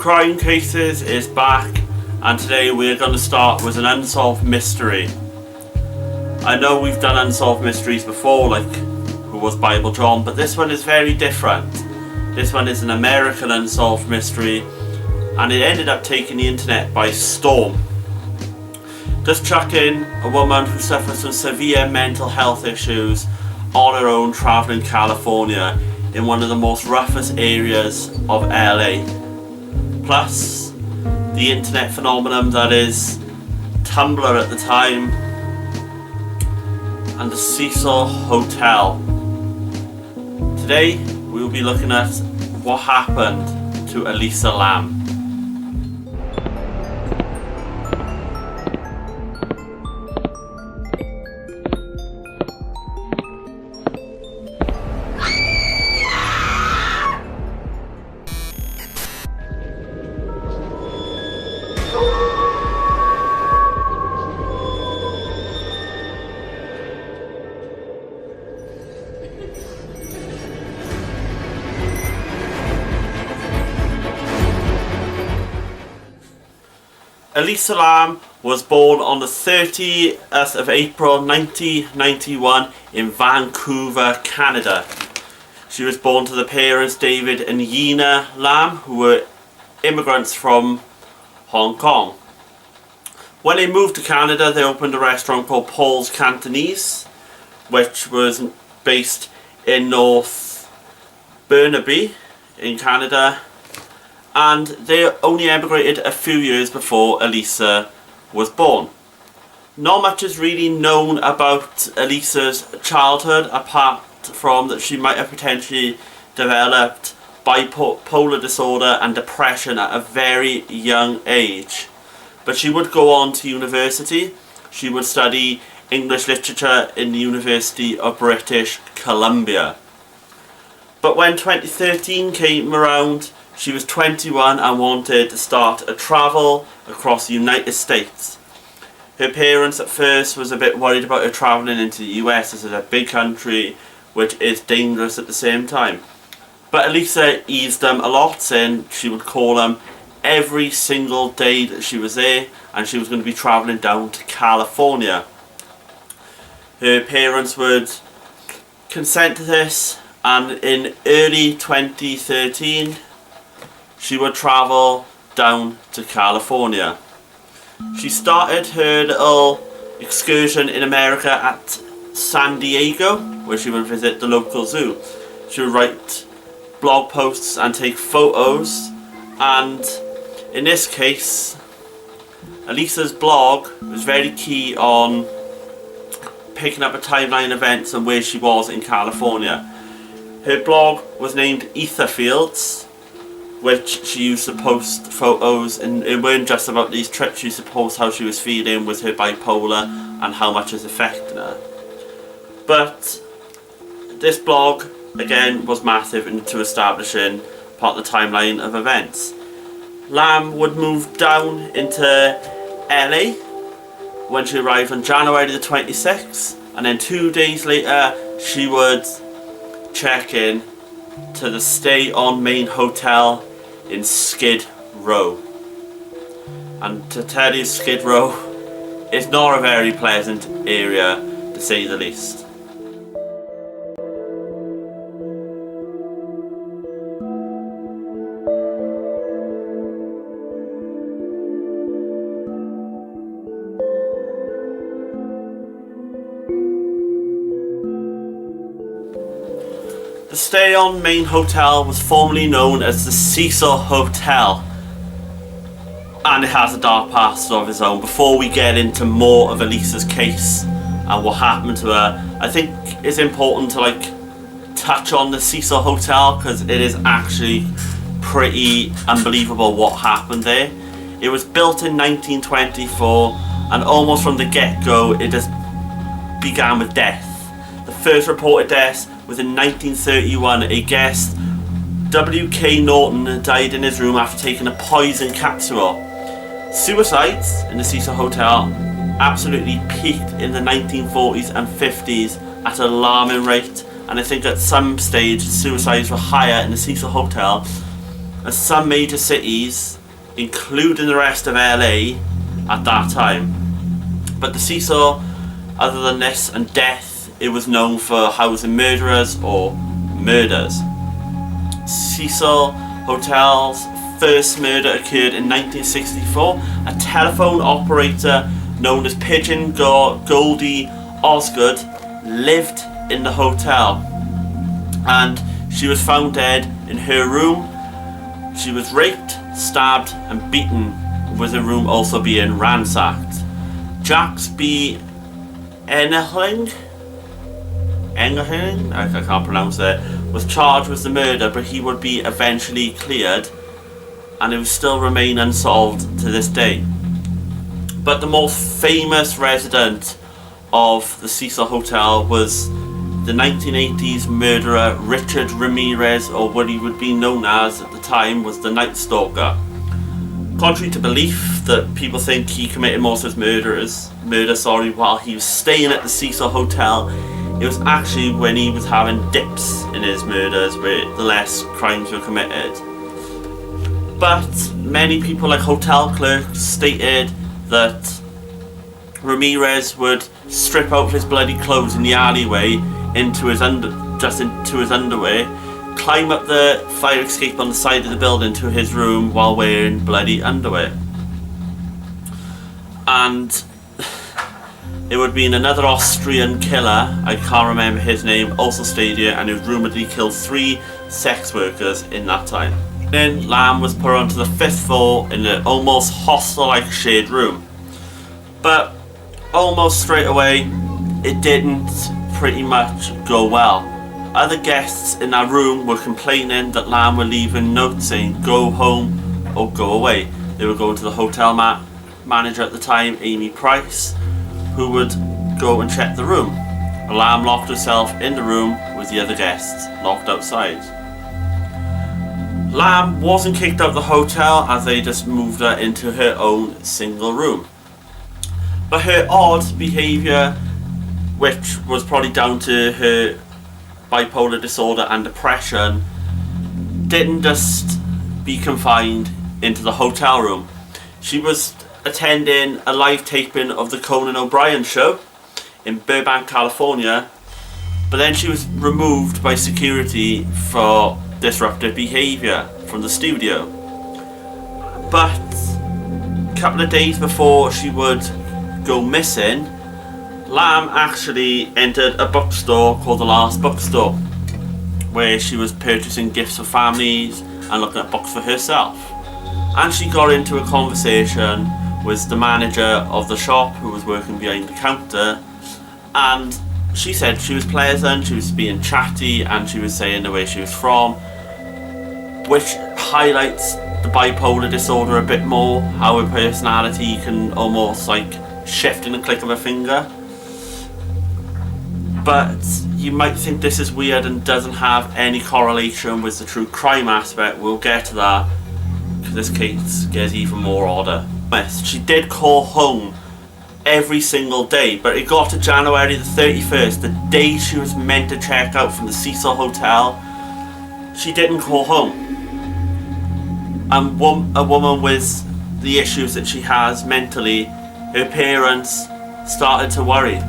Crime Cases is back, and today we're going to start with an unsolved mystery. I know we've done unsolved mysteries before, like Who Was Bible John, but this one is very different. This one is an American unsolved mystery, and it ended up taking the internet by storm. Just chuck in a woman who suffers from severe mental health issues on her own travelling California in one of the most roughest areas of LA. Plus, the internet phenomenon that is Tumblr at the time, and the Cecil Hotel. Today, we will be looking at what happened to Elisa Lam. Elisa Lam was born on the 30th of April 1991 in Vancouver, Canada. She was born to the parents David and Yina Lam, who were immigrants from Hong Kong. When they moved to Canada, they opened a restaurant called Paul's Cantonese, which was based in North Burnaby in Canada. And they only emigrated a few years before Elisa was born. Not much is really known about Elisa's childhood, apart from that she might have potentially developed bipolar disorder and depression at a very young age. But she would go on to university. She would study English literature in the University of British Columbia. But when 2013 came around, she was 21 and wanted to start a travel across the United States. Her parents at first was a bit worried about her travelling into the US. This is a big country which is dangerous at the same time. But Elisa eased them a lot, saying she would call them every single day that she was there, and she was going to be travelling down to California. Her parents would consent to this, and in early 2013 she would travel down to California. She started her little excursion in America at San Diego, where she would visit the local zoo. She would write blog posts and take photos, and in this case, Elisa's blog was very key on picking up a timeline of events and where she was in California. Her blog was named Ether Fields, which she used to post photos, and it weren't just about these trips. She used to post how she was feeling with her bipolar and how much it's affecting her. But this blog, again, was massive into establishing part of the timeline of events. Lam would move down into LA when she arrived on January the 26th, and then 2 days later she would check in to the Stay On Main Hotel in Skid Row. And to tell you, Skid Row is not a very pleasant area, to say the least. The Stay On Main Hotel was formerly known as the Cecil Hotel, and it has a dark past of its own. Before we get into more of Elisa's case and what happened to her, I think it's important to touch on the Cecil Hotel, because it is actually pretty unbelievable what happened there. It was built in 1924, and almost from the get-go it just began with death. The first reported death was in 1931. A guest, W.K. Norton, died in his room after taking a poison capsule. Suicides in the Cecil Hotel absolutely peaked in the 1940s and 50s at an alarming rate, and I think at some stage suicides were higher in the Cecil Hotel and some major cities, including the rest of LA at that time. But the Cecil, other than this and death, it was known for housing murderers or murders. Cecil Hotel's first murder occurred in 1964. A telephone operator known as Pigeon Goldie Osgood lived in the hotel, and she was found dead in her room. She was raped, stabbed and beaten, with the room also being ransacked. Jacques B. Engelhing, I can't pronounce it, was charged with the murder, but he would be eventually cleared, and it would still remain unsolved to this day. But the most famous resident of the Cecil Hotel was the 1980s murderer Richard Ramirez, or what he would be known as at the time was the Night Stalker. Contrary to belief, that people think he committed most of his murder while he was staying at the Cecil Hotel, it was actually when he was having dips in his murders where the less crimes were committed. But many people, like hotel clerks, stated that Ramirez would strip out his bloody clothes in the alleyway into his underwear, climb up the fire escape on the side of the building to his room while wearing bloody underwear. And it would be another Austrian killer, I can't remember his name, also stayed here, and it was rumoured he killed 3 sex workers in that time. Then Lam was put onto the 5th floor in an almost hostel-like shared room. But almost straight away, it didn't pretty much go well. Other guests in that room were complaining that Lam were leaving notes saying go home or go away. They were going to the hotel manager at the time, Amy Price, who would go and check the room. Lam locked herself in the room with the other guests locked outside. Lam wasn't kicked out of the hotel, as they just moved her into her own single room. But her odd behaviour, which was probably down to her bipolar disorder and depression, didn't just be confined into the hotel room. She was attending a live taping of the Conan O'Brien show in Burbank, California, but then she was removed by security for disruptive behaviour from the studio. But a couple of days before she would go missing, Lam actually entered a bookstore called The Last Bookstore, where she was purchasing gifts for families and looking at books for herself. And she got into a conversation with the manager of the shop, who was working behind the counter, and she said she was pleasant, she was being chatty, and she was saying the way she was from, which highlights the bipolar disorder a bit more, how her personality can almost like shift in a click of a finger. But you might think this is weird and doesn't have any correlation with the true crime aspect. We'll get to that, because this case gets even more odder. She did call home every single day, but it got to January the 31st, the day she was meant to check out from the Cecil Hotel, she didn't call home. And a woman with the issues that she has mentally, her parents started to worry,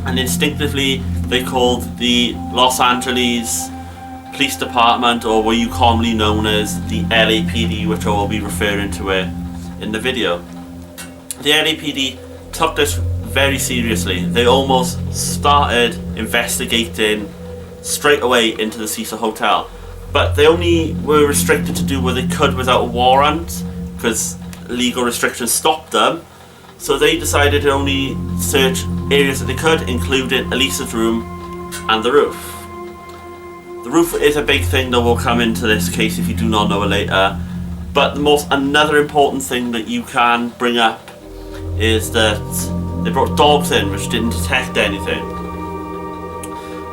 and instinctively they called the Los Angeles Police Department, or what you commonly known as the LAPD, which I will be referring to it in the video. The LAPD took this very seriously. They almost started investigating straight away into the Cecil Hotel, but they only were restricted to do what they could without a warrant, because legal restrictions stopped them. So they decided to only search areas that they could, including Elisa's room and the roof. The roof is a big thing that will come into this case if you do not know it later. But another important thing that you can bring up is that they brought dogs in which didn't detect anything.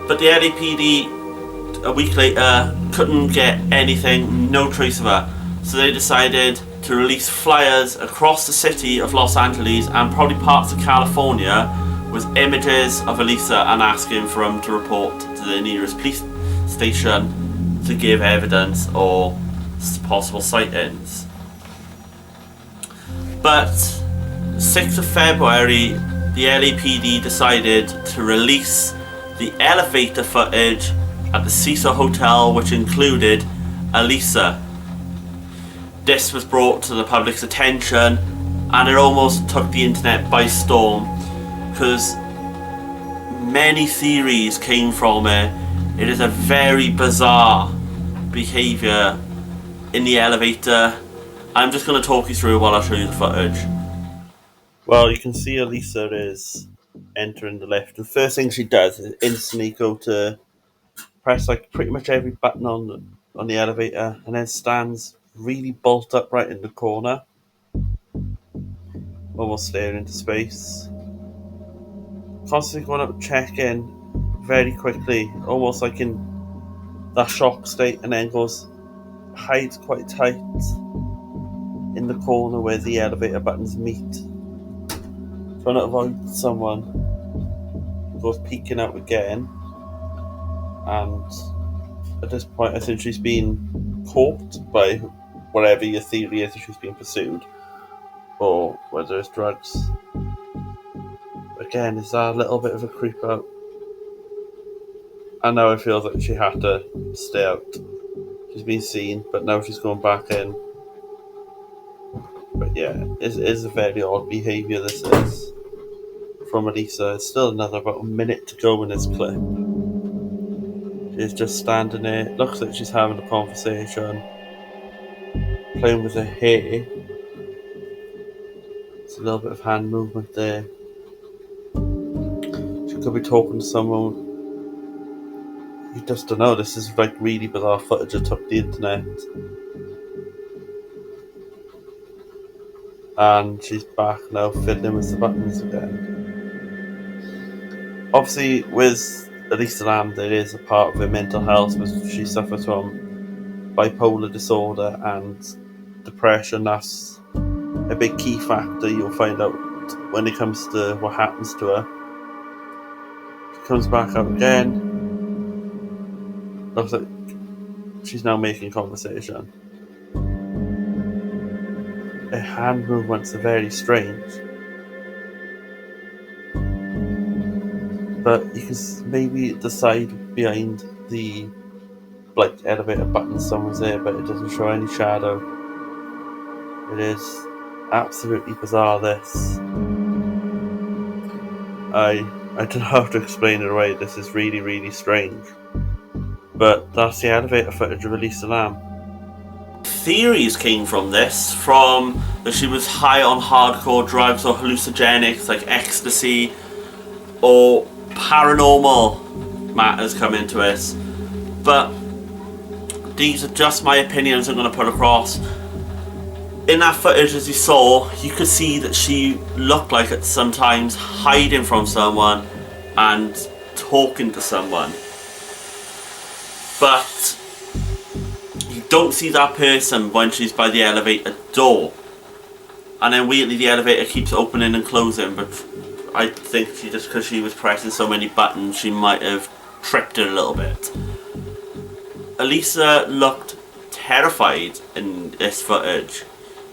But the LAPD a week later couldn't get anything, no trace of her. So they decided to release flyers across the city of Los Angeles and probably parts of California with images of Elisa and asking for them to report to the nearest police station to give evidence or possible sightings. But 6th of February, the LAPD decided to release the elevator footage at the Cecil Hotel, which included Elisa. This was brought to the public's attention, and it almost took the internet by storm, because many theories came from it. It is a very bizarre behaviour in the elevator. I'm just going to talk you through it while I show you the footage. Well, you can see Elisa is entering the lift. The first thing she does is instantly go to press like pretty much every button on the elevator, and then stands really bolt upright in the corner, almost staring into space. Constantly going up checking very quickly, almost like in that shock state, and then hides quite tight in the corner where the elevator buttons meet, trying to avoid someone. Goes peeking out again, and at this point I think she's been caught by whatever your theory is, if she's being pursued or whether it's drugs. Again, is that a little bit of a creep out? I know it feels like she had to stay out. She's been seen, but now she's going back in. But yeah, it is a very odd behaviour this is from Elisa. It's still about a minute to go in this clip. She's just standing there. It looks like she's having a conversation, playing with her hair. There's a little bit of hand movement there. She could be talking to someone. You just don't know. This is like really bizarre footage that took the internet. And she's back now, fiddling with the buttons again. Obviously, with Elisa Lam, there is a part of her mental health, because she suffers from bipolar disorder and depression. That's a big key factor you'll find out when it comes to what happens to her. She comes back up again. Looks like she's now making conversation. Her hand movements are very strange, but you can maybe decide behind the elevator button someone's there, but it doesn't show any shadow. It is absolutely bizarre, this. I don't know how to explain it away. This is really, really strange. But that's the elevator footage of Elisa Lam. Theories came from this, from that she was high on hardcore drugs or hallucinogenics like ecstasy, or paranormal matters come into it. But these are just my opinions I'm going to put across. In that footage, as you saw, you could see that she looked like at sometimes hiding from someone and talking to someone. But you don't see that person when she's by the elevator door. And then weirdly the elevator keeps opening and closing, but I think just because she was pressing so many buttons, she might have tripped it a little bit. Elisa looked terrified in this footage.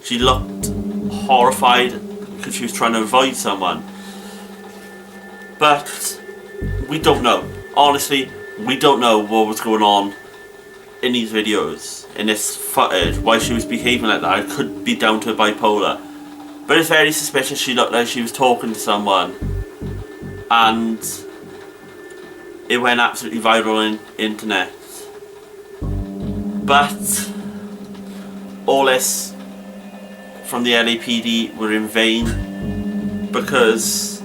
She looked horrified because she was trying to avoid someone. But we don't know. Honestly, we don't know what was going on in these videos, in this footage, why she was behaving like that. It could be down to bipolar. But it's very suspicious. She looked like she was talking to someone, and it went absolutely viral on the internet. But all this from the LAPD were in vain, because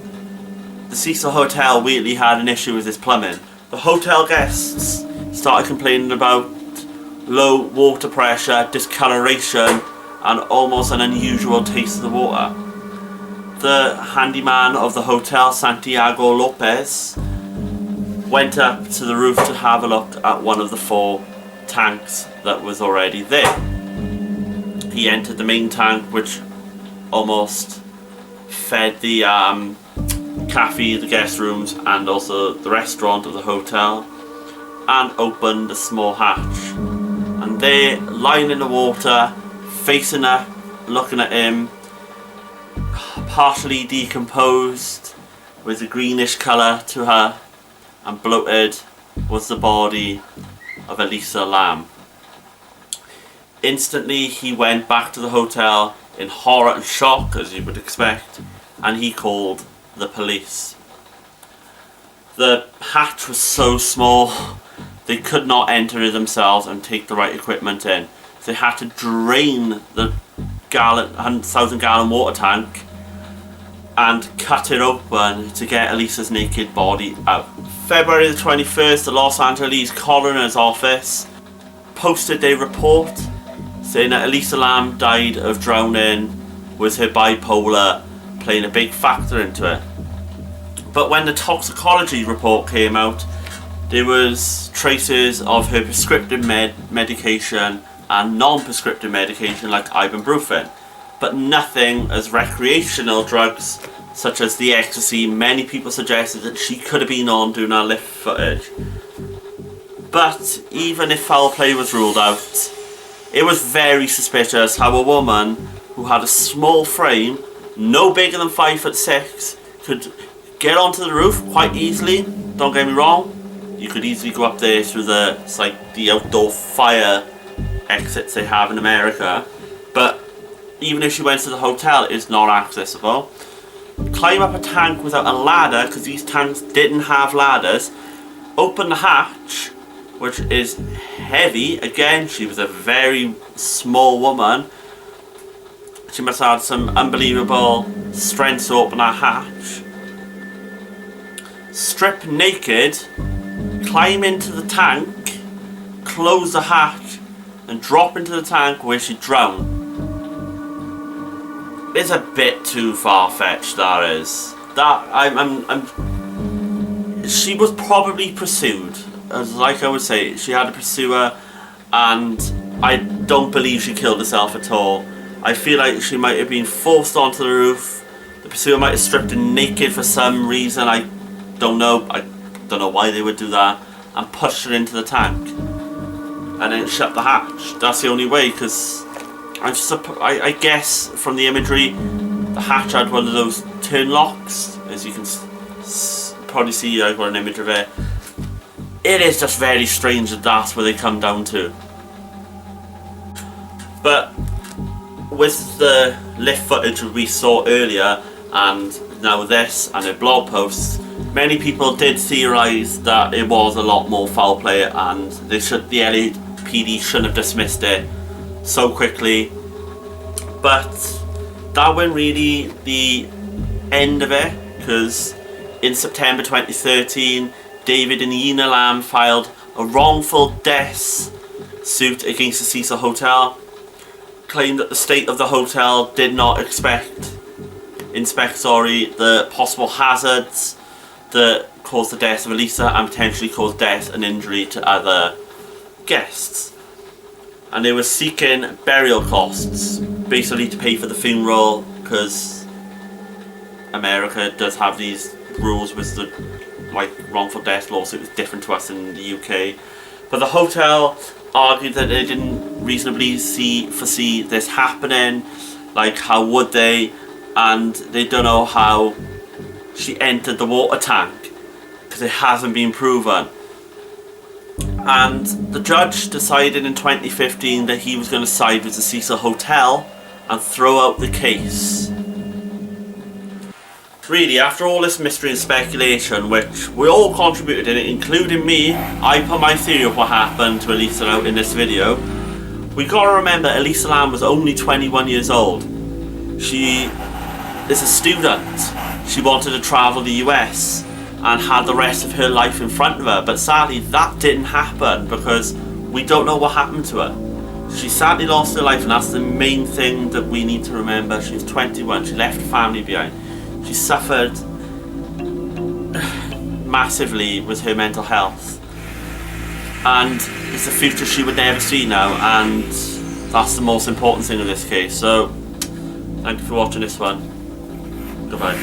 the Cecil Hotel weirdly had an issue with this plumbing. The hotel guests started complaining about low water pressure, discoloration, and almost an unusual taste of the water. The handyman of the hotel, Santiago Lopez, went up to the roof to have a look at one of the 4 tanks that was already there. He entered the main tank, which almost fed the cafe, the guest rooms, and also the restaurant of the hotel, and opened a small hatch. And And there, lying in the water, facing her, looking at him, partially decomposed, with a greenish colour to her, and bloated, was the body of Elisa Lam. Instantly, he went back to the hotel in horror and shock, as you would expect, and he called the police. The hatch was so small, they could not enter it themselves and take the right equipment in. They had to drain the 1,000-gallon water tank and cut it open to get Elisa's naked body out. February the 21st, the Los Angeles coroner's office posted a report saying that Elisa Lam died of drowning, with her bipolar playing a big factor into it. But when the toxicology report came out, there was traces of her prescriptive medication and non-prescriptive medication like ibuprofen, but nothing as recreational drugs such as the ecstasy many people suggested that she could have been on during our lift footage. But even if foul play was ruled out, it was very suspicious how a woman who had a small frame, no bigger than 5'6", could get onto the roof quite easily. Don't get me wrong, you could easily go up there through the outdoor fire exits they have in America, but even if she went to the hotel, it's not accessible. Climb up a tank without a ladder, because these tanks didn't have ladders. Open the hatch, which is heavy. Again, she was a very small woman. She must have had some unbelievable strength to open that hatch. Strip naked, climb into the tank, close the hatch, and drop into the tank where she drowned. It's a bit too far-fetched, that is. She was probably pursued. Like I would say, she had a pursuer, and I don't believe she killed herself at all. I feel like she might have been forced onto the roof. The pursuer might have stripped her naked for some reason. I don't know why they would do that, and pushed her into the tank, and then shut the hatch. That's the only way, because I guess from the imagery, the hatch had one of those turn locks, as you can probably see. I've got an image of it. It is just very strange that that's where they come down to. But with the lift footage we saw earlier, and now this and the blog posts, many people did theorise that it was a lot more foul play, and the LAPD shouldn't have dismissed it so quickly. But that wasn't really the end of it, because in September 2013, David and Elisa Lam filed a wrongful death suit against the Cecil Hotel, claimed that the state of the hotel did not inspect the possible hazards that caused the death of Elisa and potentially caused death and injury to other guests. And they were seeking burial costs, basically to pay for the funeral, because America does have these rules with the wrongful death laws. It was different to us in the UK. But the hotel argued that they didn't reasonably foresee this happening. Like, how would they? And they don't know how she entered the water tank, because it hasn't been proven. And the judge decided in 2015 that he was going to side with the Cecil Hotel and throw out the case. Really, after all this mystery and speculation, which we all contributed in it, including me, I put my theory of what happened to Elisa out in this video. We gotta remember, Elisa Lam was only 21 years old. She is a student. She wanted to travel the US and had the rest of her life in front of her, but sadly that didn't happen, because we don't know what happened to her. She sadly lost her life, and that's the main thing that we need to remember. She was 21, she left her family behind. She suffered massively with her mental health, and it's a future she would never see now, and that's the most important thing in this case. So thank you for watching this one. Goodbye.